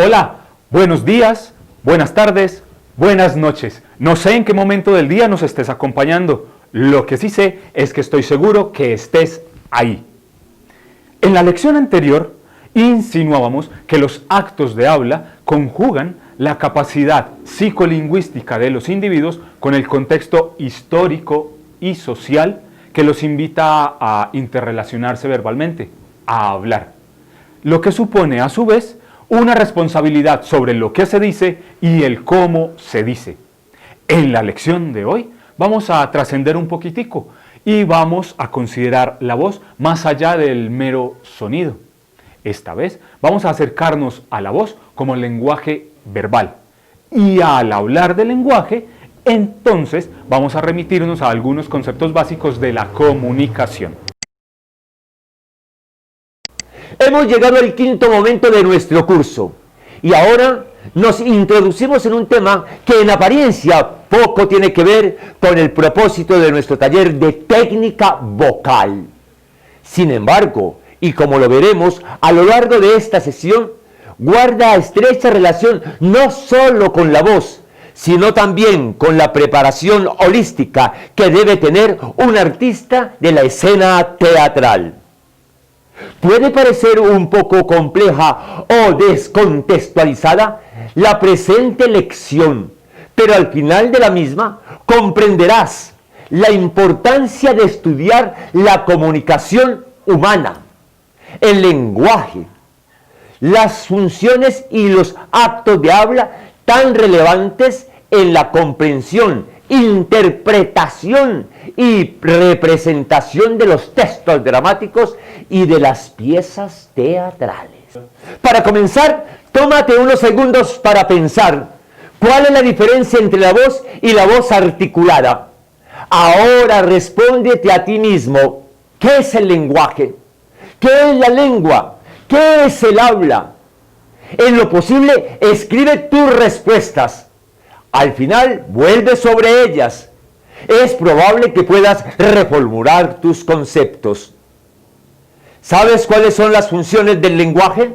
Hola, buenos días, buenas tardes, buenas noches. No sé en qué momento del día nos estés acompañando. Lo que sí sé es que estoy seguro que estés ahí. En la lección anterior insinuábamos que los actos de habla conjugan la capacidad psicolingüística de los individuos con el contexto histórico y social que los invita a interrelacionarse verbalmente, a hablar. Lo que supone a su vez una responsabilidad sobre lo que se dice y el cómo se dice. En la lección de hoy vamos a trascender un poquitico y vamos a considerar la voz más allá del mero sonido. Esta vez vamos a acercarnos a la voz como lenguaje verbal. Y al hablar del lenguaje, entonces vamos a remitirnos a algunos conceptos básicos de la comunicación. Hemos llegado al quinto momento de nuestro curso y ahora nos introducimos en un tema que en apariencia poco tiene que ver con el propósito de nuestro taller de técnica vocal. Sin embargo, y como lo veremos a lo largo de esta sesión, guarda estrecha relación no solo con la voz, sino también con la preparación holística que debe tener un artista de la escena teatral. Puede parecer un poco compleja o descontextualizada la presente lección, pero al final de la misma comprenderás la importancia de estudiar la comunicación humana, el lenguaje, las funciones y los actos de habla tan relevantes en la comprensión, interpretación y representación de los textos dramáticos y de las piezas teatrales. Para comenzar, tómate unos segundos para pensar cuál es la diferencia entre la voz y la voz articulada. Ahora respóndete a ti mismo, ¿qué es el lenguaje? ¿Qué es la lengua? ¿Qué es el habla? En lo posible, escribe tus respuestas. Al final, vuelve sobre ellas. Es probable que puedas reformular tus conceptos. ¿Sabes cuáles son las funciones del lenguaje?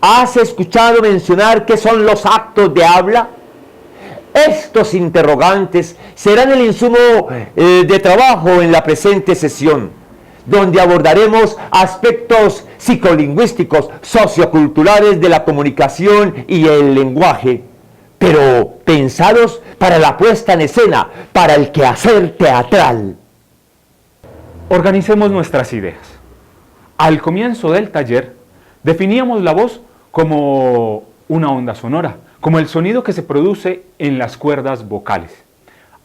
¿Has escuchado mencionar qué son los actos de habla? Estos interrogantes serán el insumo de trabajo en la presente sesión, donde abordaremos aspectos psicolingüísticos, socioculturales de la comunicación y el lenguaje, pero pensados para la puesta en escena, para el quehacer teatral. Organicemos nuestras ideas. Al comienzo del taller, definíamos la voz como una onda sonora, como el sonido que se produce en las cuerdas vocales.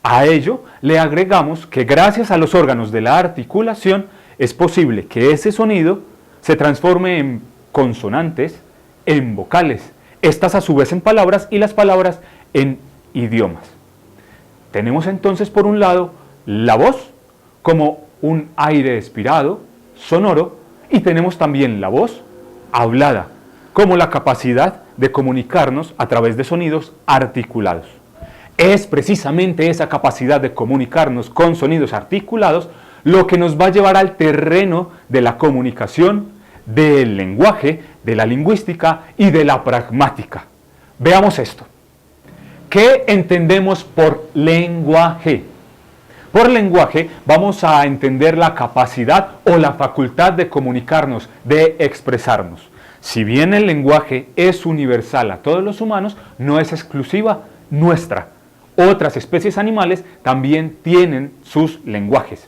A ello le agregamos que gracias a los órganos de la articulación es posible que ese sonido se transforme en consonantes, en vocales, estas a su vez en palabras y las palabras en idiomas. Tenemos entonces por un lado la voz como un aire expirado, sonoro, y tenemos también la voz hablada como la capacidad de comunicarnos a través de sonidos articulados. Es precisamente esa capacidad de comunicarnos con sonidos articulados lo que nos va a llevar al terreno de la comunicación, del lenguaje, de la lingüística y de la pragmática. Veamos esto. ¿Qué entendemos por lenguaje? Por lenguaje vamos a entender la capacidad o la facultad de comunicarnos, de expresarnos. Si bien el lenguaje es universal a todos los humanos, no es exclusiva nuestra. Otras especies animales también tienen sus lenguajes.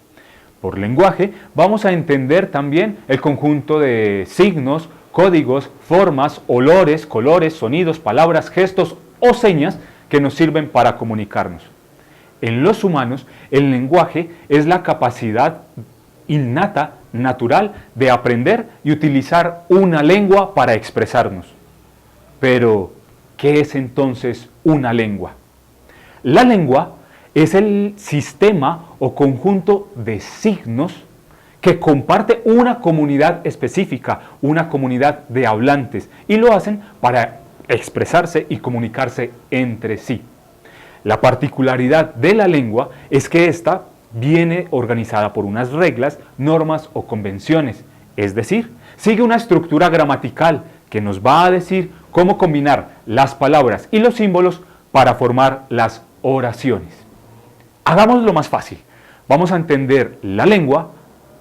Por lenguaje vamos a entender también el conjunto de signos, códigos, formas, olores, colores, sonidos, palabras, gestos o señas que nos sirven para comunicarnos. En los humanos, el lenguaje es la capacidad innata, natural, de aprender y utilizar una lengua para expresarnos. Pero, ¿qué es entonces una lengua? La lengua es el sistema o conjunto de signos que comparte una comunidad específica, una comunidad de hablantes, y lo hacen para expresarse y comunicarse entre sí. La particularidad de la lengua es que ésta viene organizada por unas reglas, normas o convenciones, es decir, sigue una estructura gramatical que nos va a decir cómo combinar las palabras y los símbolos para formar las oraciones. Hagámoslo más fácil. Vamos a entender la lengua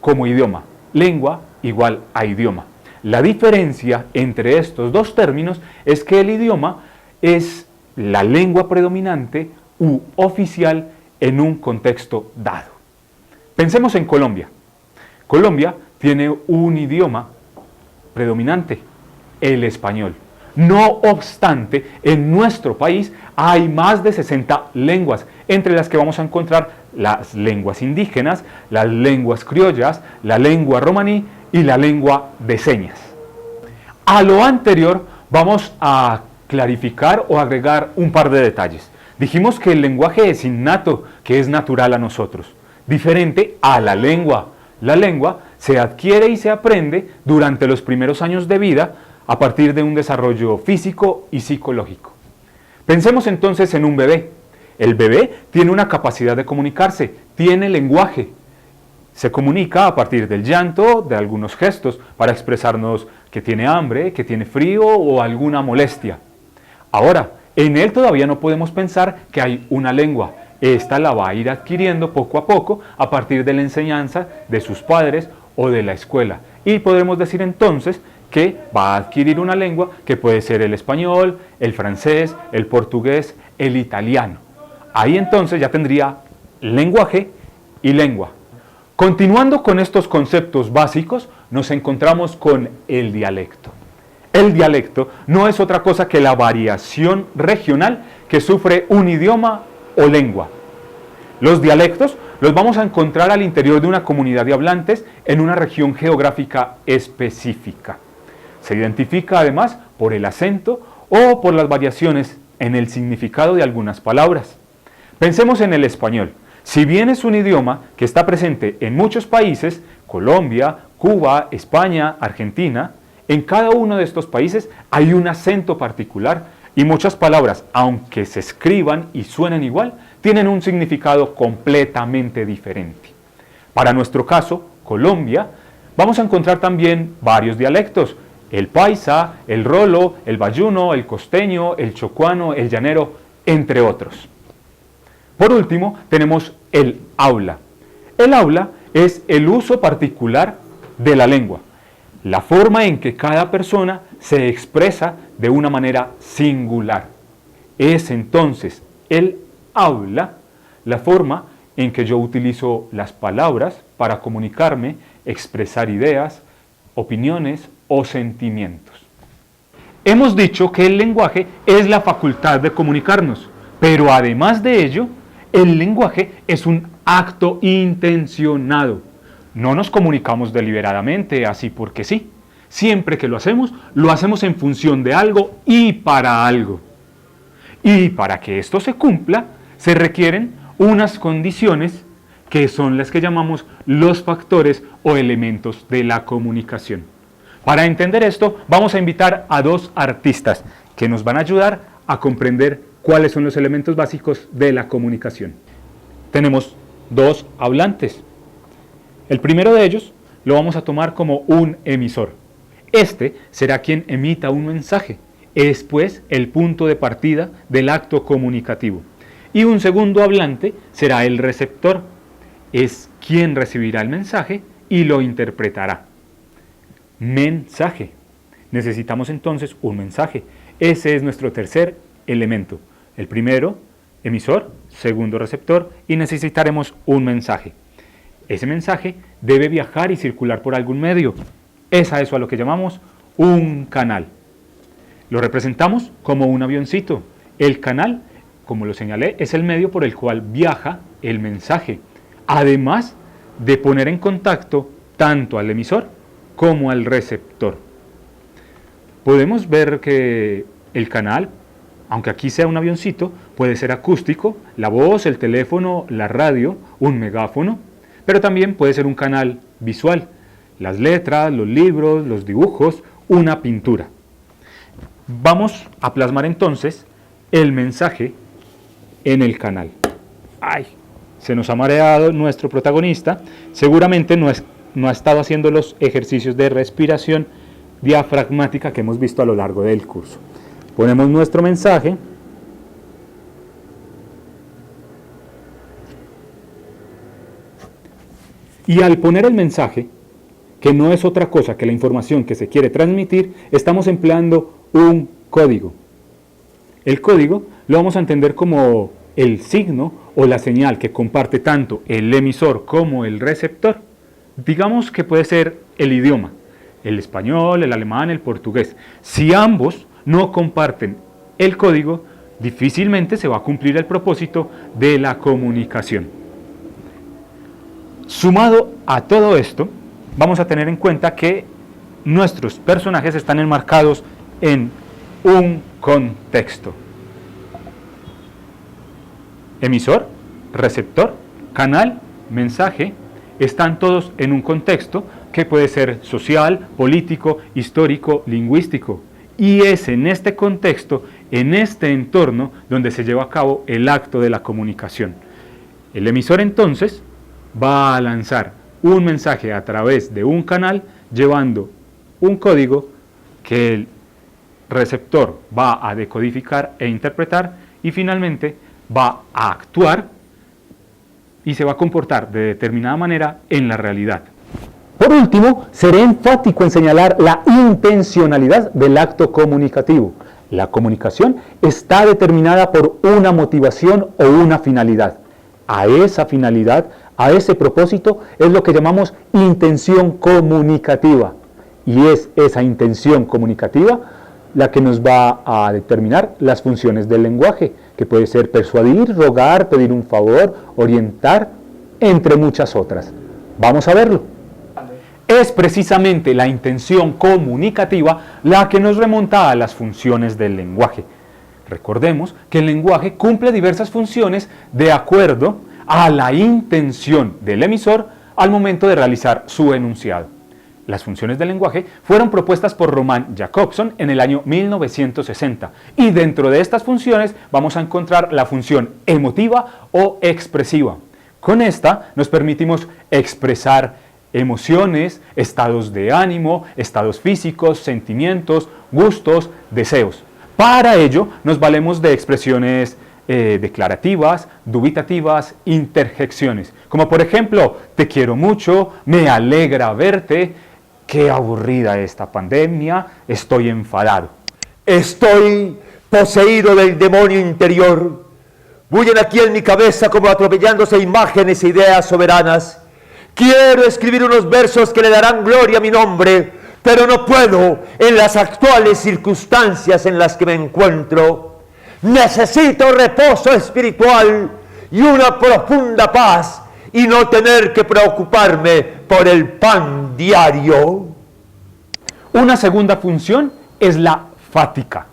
como idioma. Lengua igual a idioma. La diferencia entre estos dos términos es que el idioma es la lengua predominante u oficial en un contexto dado. Pensemos en Colombia. Colombia tiene un idioma predominante, el español. No obstante, en nuestro país hay más de 60 lenguas, entre las que vamos a encontrar las lenguas indígenas, las lenguas criollas, la lengua romaní y la lengua de señas. A lo anterior vamos a clarificar o agregar un par de detalles. Dijimos que el lenguaje es innato, que es natural a nosotros, diferente a la lengua. La lengua se adquiere y se aprende durante los primeros años de vida a partir de un desarrollo físico y psicológico. Pensemos entonces en un bebé. El bebé tiene una capacidad de comunicarse, tiene lenguaje. Se comunica a partir del llanto, de algunos gestos, para expresarnos que tiene hambre, que tiene frío o alguna molestia. Ahora, en él todavía no podemos pensar que hay una lengua. Esta la va a ir adquiriendo poco a poco a partir de la enseñanza de sus padres o de la escuela. Y podremos decir entonces que va a adquirir una lengua que puede ser el español, el francés, el portugués, el italiano. Ahí entonces ya tendría lenguaje y lengua. Continuando con estos conceptos básicos, nos encontramos con el dialecto. El dialecto no es otra cosa que la variación regional que sufre un idioma o lengua. Los dialectos los vamos a encontrar al interior de una comunidad de hablantes en una región geográfica específica. Se identifica además por el acento o por las variaciones en el significado de algunas palabras. Pensemos en el español. Si bien es un idioma que está presente en muchos países, Colombia, Cuba, España, Argentina, en cada uno de estos países hay un acento particular y muchas palabras, aunque se escriban y suenen igual, tienen un significado completamente diferente. Para nuestro caso, Colombia, vamos a encontrar también varios dialectos: el paisa, el rolo, el bayuno, el costeño, el chocuano, el llanero, entre otros. Por último, tenemos el habla. El habla es el uso particular de la lengua, la forma en que cada persona se expresa de una manera singular. Es entonces el habla la forma en que yo utilizo las palabras para comunicarme, expresar ideas, opiniones o sentimientos. Hemos dicho que el lenguaje es la facultad de comunicarnos, pero además de ello, el lenguaje es un acto intencionado. No nos comunicamos deliberadamente, así porque sí. Siempre que lo hacemos en función de algo y para algo. Y para que esto se cumpla, se requieren unas condiciones que son las que llamamos los factores o elementos de la comunicación. Para entender esto, vamos a invitar a dos artistas que nos van a ayudar a comprender cuáles son los elementos básicos de la comunicación. Tenemos dos hablantes. El primero de ellos lo vamos a tomar como un emisor. Este será quien emita un mensaje. Es pues el punto de partida del acto comunicativo. Y un segundo hablante será el receptor. Es quien recibirá el mensaje y lo interpretará. Mensaje. Necesitamos entonces un mensaje. Ese es nuestro tercer elemento. El primero, emisor, segundo, receptor, y necesitaremos un mensaje. Ese mensaje debe viajar y circular por algún medio. Es a eso a lo que llamamos un canal. Lo representamos como un avioncito. El canal, como lo señalé, es el medio por el cual viaja el mensaje, además de poner en contacto tanto al emisor como al receptor. Podemos ver que el canal, aunque aquí sea un avioncito, puede ser acústico, la voz, el teléfono, la radio, un megáfono, pero también puede ser un canal visual, las letras, los libros, los dibujos, una pintura. Vamos a plasmar entonces el mensaje en el canal. ¡Ay! Se nos ha mareado nuestro protagonista. Seguramente no ha estado haciendo los ejercicios de respiración diafragmática que hemos visto a lo largo del curso. Ponemos nuestro mensaje. Y al poner el mensaje, que no es otra cosa que la información que se quiere transmitir, estamos empleando un código. El código lo vamos a entender como el signo o la señal que comparte tanto el emisor como el receptor. Digamos que puede ser el idioma, el español, el alemán, el portugués. Si ambos no comparten el código, difícilmente se va a cumplir el propósito de la comunicación. Sumado a todo esto, vamos a tener en cuenta que nuestros personajes están enmarcados en un contexto. Emisor, receptor, canal, mensaje, están todos en un contexto que puede ser social, político, histórico, lingüístico. Y es en este contexto, en este entorno, donde se lleva a cabo el acto de la comunicación. El emisor entonces va a lanzar un mensaje a través de un canal, llevando un código que el receptor va a decodificar e interpretar, y finalmente va a actuar y se va a comportar de determinada manera en la realidad. Por último, seré enfático en señalar la intencionalidad del acto comunicativo. La comunicación está determinada por una motivación o una finalidad. A esa finalidad, a ese propósito, es lo que llamamos intención comunicativa. Y es esa intención comunicativa la que nos va a determinar las funciones del lenguaje, que puede ser persuadir, rogar, pedir un favor, orientar, entre muchas otras. Vamos a verlo. Es precisamente la intención comunicativa la que nos remonta a las funciones del lenguaje. Recordemos que el lenguaje cumple diversas funciones de acuerdo a la intención del emisor al momento de realizar su enunciado. Las funciones del lenguaje fueron propuestas por Roman Jakobson en el año 1960, y dentro de estas funciones vamos a encontrar la función emotiva o expresiva. Con esta nos permitimos expresar emociones, estados de ánimo, estados físicos, sentimientos, gustos, deseos. Para ello nos valemos de expresiones declarativas, dubitativas, interjecciones, como por ejemplo, te quiero mucho, me alegra verte, qué aburrida esta pandemia, estoy enfadado. Estoy poseído del demonio interior. Bullen aquí en mi cabeza como atropellándose imágenes e ideas soberanas. Quiero escribir unos versos que le darán gloria a mi nombre, pero no puedo en las actuales circunstancias en las que me encuentro. Necesito reposo espiritual y una profunda paz, y no tener que preocuparme por el pan diario. Una segunda función es la fática,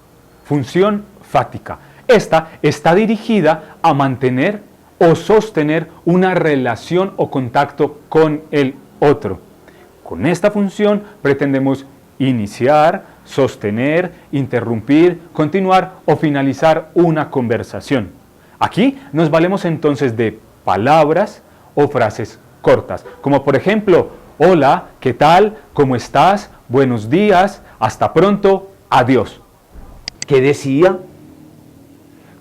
función fática. Esta está dirigida a mantener o sostener una relación o contacto con el otro. Con esta función pretendemos iniciar, sostener, interrumpir, continuar o finalizar una conversación. Aquí nos valemos entonces de palabras o frases cortas, como por ejemplo, hola, ¿qué tal? ¿Cómo estás? Buenos días, hasta pronto, adiós. ¿Qué decía?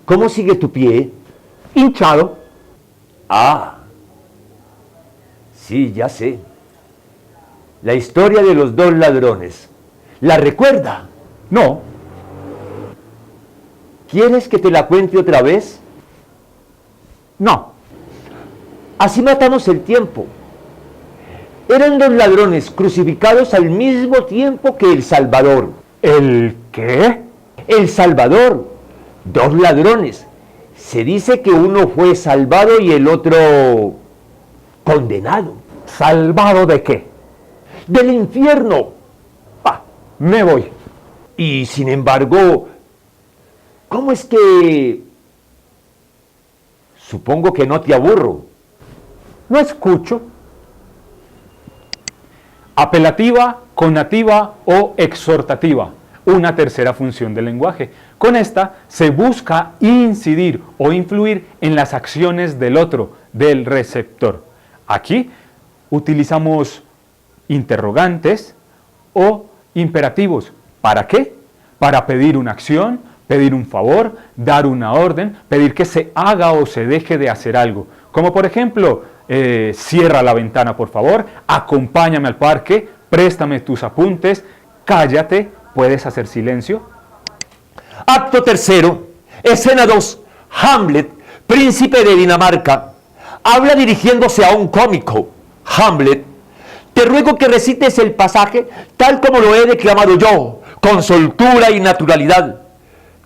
¿Cómo sigue tu pie? Hinchado. Ah, sí, ya sé. La historia de los dos ladrones. ¿La recuerda? No. ¿Quieres que te la cuente otra vez? No. Así matamos el tiempo. Eran dos ladrones crucificados al mismo tiempo que el Salvador. ¿El qué? El Salvador. Dos ladrones. Se dice que uno fue salvado y el otro condenado. ¿Salvado de qué? Del infierno. Ah, me voy. Y sin embargo, ¿cómo es que... Supongo que no te aburro. No escucho. Apelativa, conativa o exhortativa. Una tercera función del lenguaje. Con esta se busca incidir o influir en las acciones del otro, del receptor. Aquí utilizamos interrogantes o imperativos. ¿Para qué? Para pedir una acción, pedir un favor, dar una orden, pedir que se haga o se deje de hacer algo. Como por ejemplo, cierra la ventana por favor, acompáñame al parque, préstame tus apuntes, cállate, ¿puedes hacer silencio? Acto tercero, escena 2, Hamlet, príncipe de Dinamarca, habla dirigiéndose a un cómico. Hamlet: te ruego que recites el pasaje tal como lo he declamado yo, con soltura y naturalidad.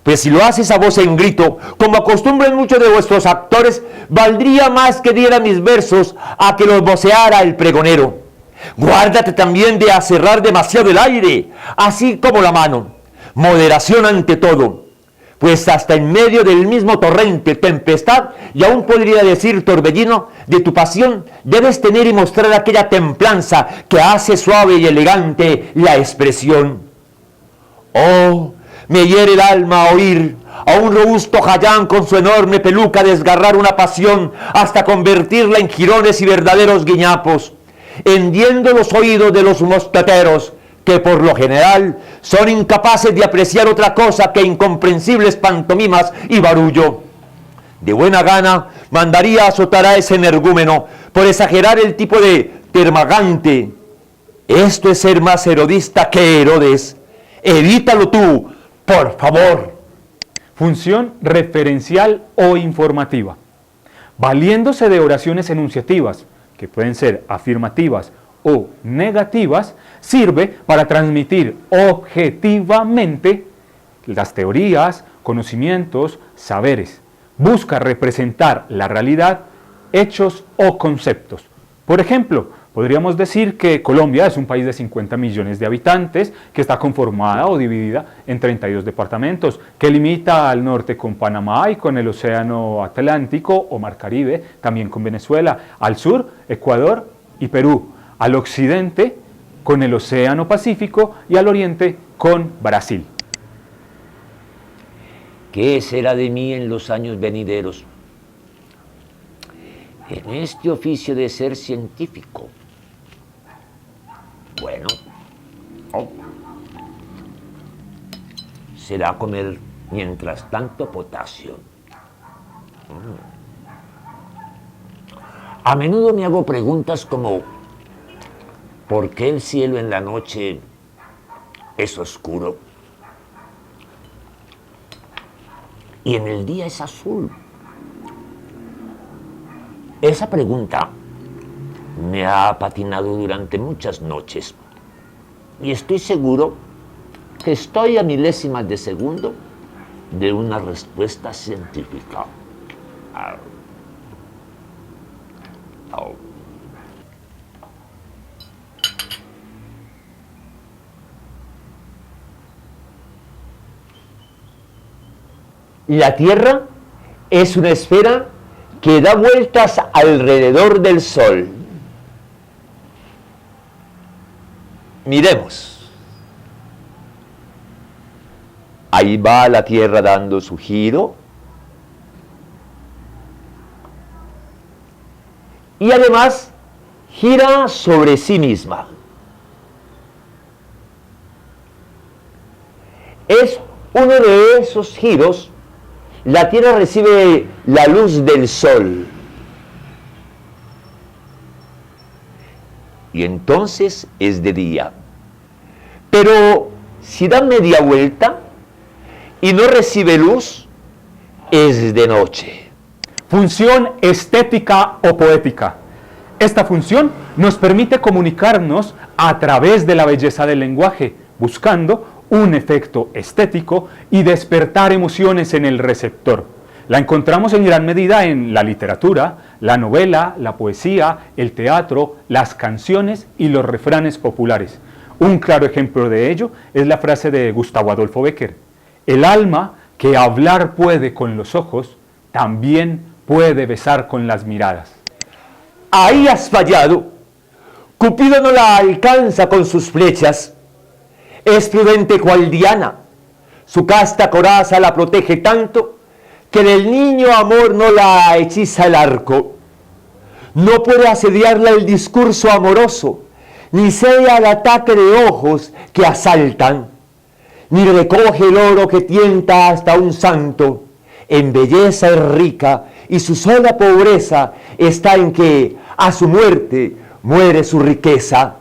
Pues si lo haces a voz en grito, como acostumbran muchos de vuestros actores, valdría más que diera mis versos a que los voceara el pregonero. Guárdate también de aserrar demasiado el aire, así como la mano. Moderación ante todo, pues hasta en medio del mismo torrente, tempestad, y aún podría decir torbellino, de tu pasión, debes tener y mostrar aquella templanza que hace suave y elegante la expresión. Oh, me hiere el alma oír a un robusto jayán con su enorme peluca desgarrar una pasión hasta convertirla en jirones y verdaderos guiñapos, hendiendo los oídos de los mosqueteros, que por lo general son incapaces de apreciar otra cosa que incomprensibles pantomimas y barullo. De buena gana mandaría azotar a ese energúmeno por exagerar el tipo de termagante. Esto es ser más herodista que Herodes. Evítalo tú, por favor. Función referencial o informativa. Valiéndose de oraciones enunciativas, que pueden ser afirmativas o negativas, sirve para transmitir objetivamente las teorías, conocimientos, saberes. Busca representar la realidad, hechos o conceptos. Por ejemplo, podríamos decir que Colombia es un país de 50 millones de habitantes, que está conformada o dividida en 32 departamentos, que limita al norte con Panamá y con el Océano Atlántico o Mar Caribe, también con Venezuela, al sur, Ecuador y Perú, al occidente con el Océano Pacífico y al oriente con Brasil. ¿Qué será de mí en los años venideros? En este oficio de ser científico. Bueno, será comer mientras tanto potasio. A menudo me hago preguntas como: ¿por qué el cielo en la noche es oscuro y en el día es azul? Esa pregunta me ha patinado durante muchas noches y estoy seguro que estoy a milésimas de segundo de una respuesta científica. La Tierra es una esfera que da vueltas alrededor del Sol. Miremos. Ahí va la Tierra dando su giro. Y además gira sobre sí misma. Es uno de esos giros. La Tierra recibe la luz del Sol. Y entonces es de día. Pero si da media vuelta y no recibe luz, es de noche. Función estética o poética. Esta función nos permite comunicarnos a través de la belleza del lenguaje, buscando un efecto estético y despertar emociones en el receptor. La encontramos en gran medida en la literatura, la novela, la poesía, el teatro, las canciones y los refranes populares. Un claro ejemplo de ello es la frase de Gustavo Adolfo Bécquer: el alma que hablar puede con los ojos, también puede besar con las miradas. Ahí has fallado. Cupido no la alcanza con sus flechas. Es prudente cual Diana. Su casta coraza la protege tanto que del niño amor no la hechiza el arco. No puede asediarla el discurso amoroso, ni sea el ataque de ojos que asaltan. ni recoge el oro que tienta hasta un santo. En belleza es rica, y su sola pobreza está en que a su muerte muere su riqueza.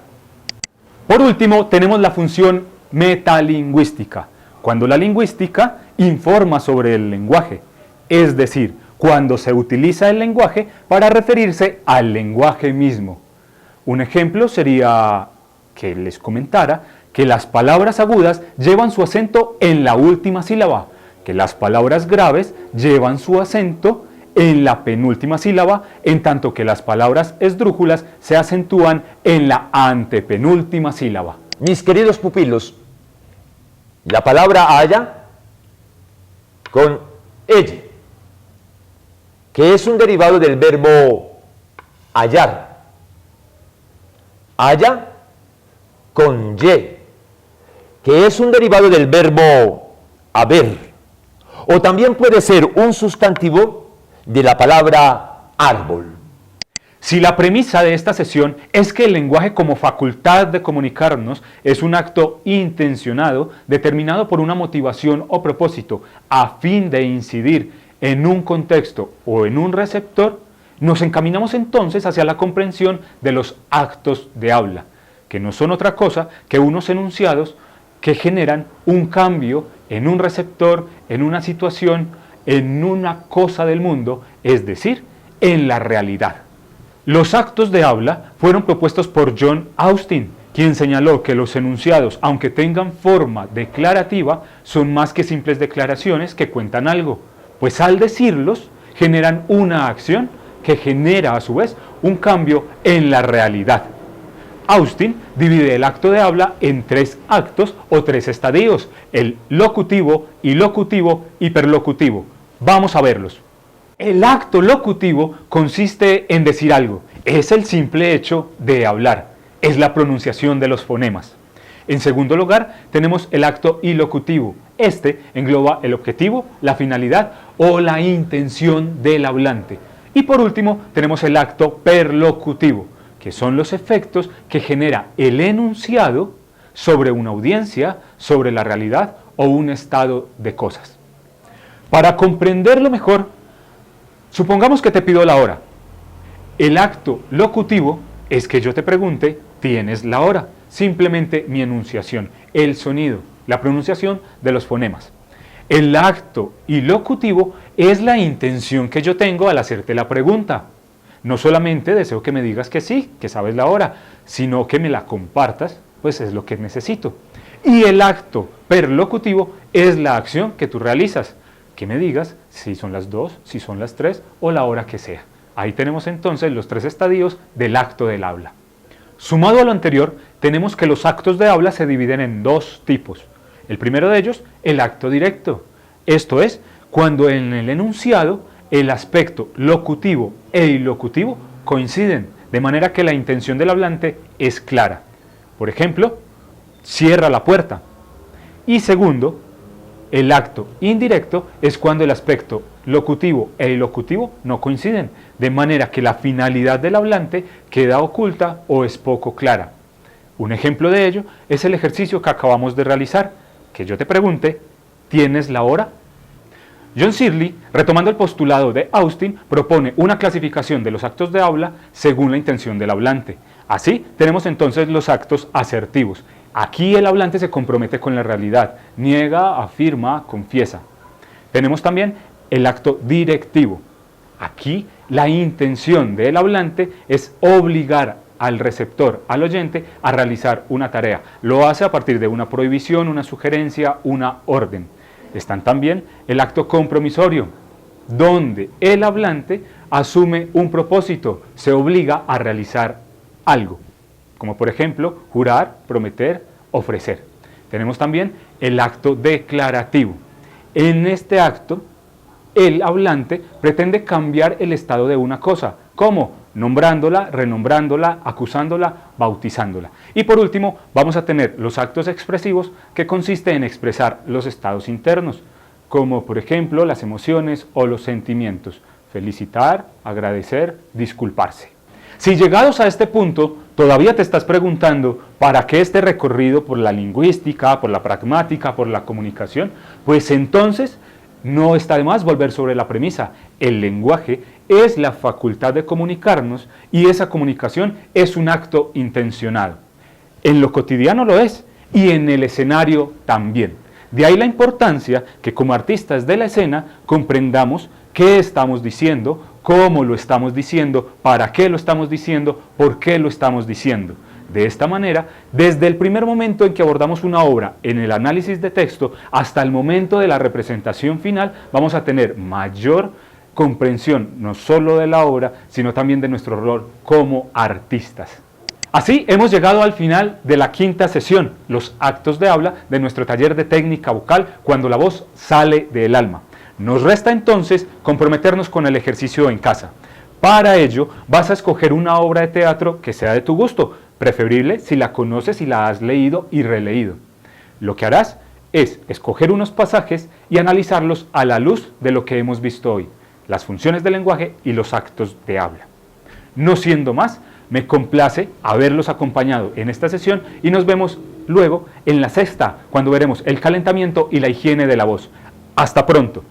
Por último, tenemos la función metalingüística, cuando la lingüística informa sobre el lenguaje, es decir, cuando se utiliza el lenguaje para referirse al lenguaje mismo. Un ejemplo sería que les comentara que las palabras agudas llevan su acento en la última sílaba, que las palabras graves llevan su acento en la penúltima sílaba, en tanto que las palabras esdrújulas se acentúan en la antepenúltima sílaba. Mis queridos pupilos, la palabra haya con elle, que es un derivado del verbo hallar. Haya con ye, que es un derivado del verbo haber. O también puede ser un sustantivo de la palabra árbol. Si la premisa de esta sesión es que el lenguaje como facultad de comunicarnos es un acto intencionado, determinado por una motivación o propósito, a fin de incidir en un contexto o en un receptor, nos encaminamos entonces hacia la comprensión de los actos de habla, que no son otra cosa que unos enunciados que generan un cambio en un receptor, en una situación, en una cosa del mundo, es decir, en la realidad. Los actos de habla fueron propuestos por John Austin, quien señaló que los enunciados, aunque tengan forma declarativa, son más que simples declaraciones que cuentan algo, pues al decirlos generan una acción que genera a su vez un cambio en la realidad. Austin divide el acto de habla en 3 actos o 3 estadios: el locutivo, ilocutivo y perlocutivo. Vamos a verlos. El acto locutivo consiste en decir algo. Es el simple hecho de hablar. Es la pronunciación de los fonemas. En segundo lugar, tenemos el acto ilocutivo. Este engloba el objetivo, la finalidad o la intención del hablante. Y por último, tenemos el acto perlocutivo, que son los efectos que genera el enunciado sobre una audiencia, sobre la realidad o un estado de cosas. Para comprenderlo mejor, supongamos que te pido la hora. El acto locutivo es que yo te pregunte, ¿tienes la hora? Simplemente mi enunciación, el sonido, la pronunciación de los fonemas. El acto ilocutivo es la intención que yo tengo al hacerte la pregunta. No solamente deseo que me digas que sí, que sabes la hora, sino que me la compartas, pues es lo que necesito. Y el acto perlocutivo es la acción que tú realizas, que me digas si son las 2, si son las 3 o la hora que sea. Ahí tenemos entonces los 3 estadios del acto del habla. Sumado a lo anterior, tenemos que los actos de habla se dividen en 2 tipos. El primero de ellos, el acto directo. Esto es, cuando en el enunciado el aspecto locutivo e ilocutivo coinciden, de manera que la intención del hablante es clara. Por ejemplo, cierra la puerta. Y segundo, el acto indirecto es cuando el aspecto locutivo e ilocutivo no coinciden, de manera que la finalidad del hablante queda oculta o es poco clara. Un ejemplo de ello es el ejercicio que acabamos de realizar, que yo te pregunte, ¿tienes la hora? John Searle, retomando el postulado de Austin, propone una clasificación de los actos de habla según la intención del hablante. Así, tenemos entonces los actos asertivos. Aquí el hablante se compromete con la realidad, niega, afirma, confiesa. Tenemos también el acto directivo. Aquí la intención del hablante es obligar al receptor, al oyente, a realizar una tarea. Lo hace a partir de una prohibición, una sugerencia, una orden. Están también el acto compromisorio, donde el hablante asume un propósito, se obliga a realizar algo, como por ejemplo jurar, prometer, ofrecer. Tenemos también el acto declarativo. En este acto, el hablante pretende cambiar el estado de una cosa. ¿Cómo? Nombrándola, renombrándola, acusándola, bautizándola. Y por último, vamos a tener los actos expresivos, que consiste en expresar los estados internos, como por ejemplo las emociones o los sentimientos. Felicitar, agradecer, disculparse. Si llegados a este punto todavía te estás preguntando para qué este recorrido por la lingüística, por la pragmática, por la comunicación, pues entonces no está de más volver sobre la premisa. El lenguaje es la facultad de comunicarnos y esa comunicación es un acto intencionado. En lo cotidiano lo es y en el escenario también. De ahí la importancia que como artistas de la escena comprendamos qué estamos diciendo, cómo lo estamos diciendo, para qué lo estamos diciendo, por qué lo estamos diciendo. De esta manera, desde el primer momento en que abordamos una obra en el análisis de texto hasta el momento de la representación final, vamos a tener mayor comprensión no solo de la obra, sino también de nuestro rol como artistas. Así hemos llegado al final de la quinta sesión, los actos de habla de nuestro taller de técnica vocal cuando la voz sale del alma. Nos resta entonces comprometernos con el ejercicio en casa. Para ello vas a escoger una obra de teatro que sea de tu gusto, preferible si la conoces y la has leído y releído. Lo que harás es escoger unos pasajes y analizarlos a la luz de lo que hemos visto hoy, las funciones del lenguaje y los actos de habla. No siendo más, me complace haberlos acompañado en esta sesión y nos vemos luego en la sexta, cuando veremos el calentamiento y la higiene de la voz. ¡Hasta pronto!